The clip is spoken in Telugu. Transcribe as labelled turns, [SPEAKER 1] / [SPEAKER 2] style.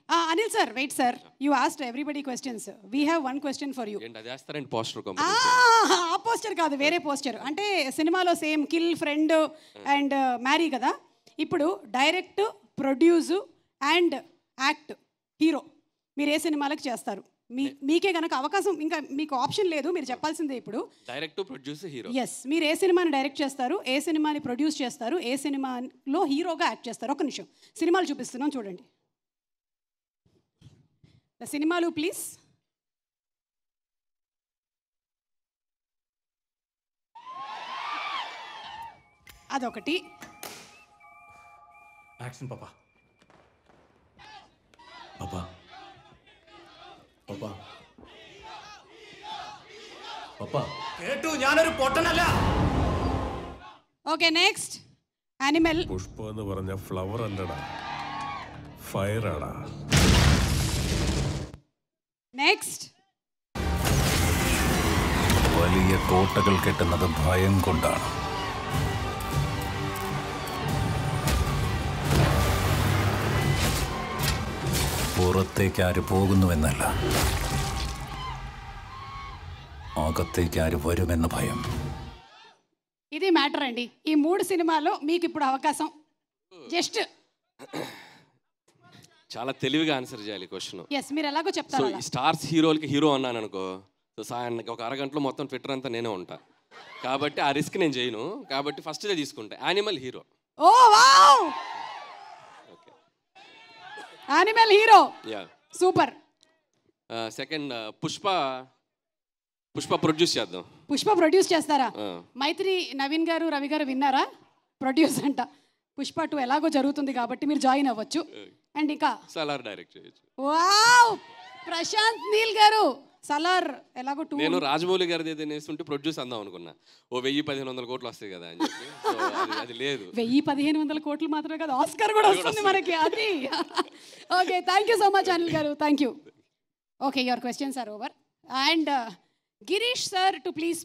[SPEAKER 1] Anil sir wait sir, you asked everybody questions, we have one question for you. ఆ పోస్టర్ కాదు, వేరే పోస్టర్. అంటే సినిమాలో same kill, friend and marry కదా. ఇప్పుడు direct, produce and act hero మీరు ఏ సినిమాలకు చేస్తారు? మీకే గనక అవకాశం, ఇంకా మీకు ఆప్షన్ లేదు, మీరు చెప్పాల్సిందే ఇప్పుడు.
[SPEAKER 2] Direct, produce, hero.
[SPEAKER 1] ఎస్, మీరు ఏ సినిమాని డైరెక్ట్ చేస్తారు, ఏ సినిమాని ప్రొడ్యూస్ చేస్తారు, ఏ సినిమాలో హీరోగా యాక్ట్ చేస్తారు? ఒక నిమిషం, సినిమాలు చూపిస్తున్నాం చూడండి. సినిమాలు ప్లీజ్. అదొకటి.
[SPEAKER 3] యాక్షన్ పాపా. పాపా പാപ്പാ പാപ്പാ കേട്ടു, ഞാനൊരു പൊട്ടനല്ല.
[SPEAKER 1] Okay, next. ആനിമൽ.
[SPEAKER 4] പുഷ്പ എന്ന് പറഞ്ഞ ഫ്ലവർ അല്ലടാ, ഫയർ ആടാ.
[SPEAKER 1] നെക്സ്റ്റ്.
[SPEAKER 5] വലിയ കോട്ടകൾ കെട്ടുന്നത് ഭയം കൊണ്ടാണ്. പുറത്തേക്ക് ആര് പോകുന്നുവെന്നല്ല, അകത്തേക്ക് ఆరు വരുമെന്ന భయం.
[SPEAKER 1] ఇది మ్యాటర్ అండి. ఈ 3 సినిమాలో మీకు ఇప్పుడు అవకాశం. జస్ట్
[SPEAKER 2] చాలా తెలివిగా ఆన్సర్ చేయాలి క్వశ్చన్.
[SPEAKER 1] ఎస్, మీరు ఎలాగో చెప్తారు.
[SPEAKER 2] సో స్టార్స్ హీరోలకి హీరో అన్నాను అనుకో, సో ఒక అరగంటలో మొత్తం ట్విట్టర్ అంతా నేనే ఉంటా, కాబట్టి ఆ రిస్క్ నేను చేయను. కాబట్టి ఫస్ట్ దే తీసుకుంటా, animal hero.
[SPEAKER 1] Oh wow, animal hero.
[SPEAKER 2] Yeah,
[SPEAKER 1] super.
[SPEAKER 2] Second Pushpa produce చేద్దాం.
[SPEAKER 1] పుష్ప ప్రొడ్యూస్ చేస్తారా? మైత్రి నవీన్ గారు, రవి గారు విన్నారా? ప్రొడ్యూస్ అంట. పుష్ప 2 ఎలాగో జరుగుతుంది కాబట్టి మీరు జాయిన్ అవ్వచ్చు. అండ్ ఇంకా
[SPEAKER 2] సలార్ డైరెక్ట్ చేయొచ్చు.
[SPEAKER 1] వావ్, ప్రశాంత్ నీల్ గారు సలార్ ఎలాగో 2.
[SPEAKER 2] నేను రాజమౌళి గారిది ఏదైనా వేస్తుంటే ప్రొడ్యూస్ అందాం అనుకున్నా, ఓ 1000-1500 కోట్లు వస్తాయి కదా అని చెప్పి. అది లేదు,
[SPEAKER 1] 1000-1500 కోట్లు మాత్రమే కదా, ఆస్కర్ కూడా వస్తుంది మనకి. అది okay, thank you so much Anil garu, thank you. Okay, your questions are over. And Girish sir to please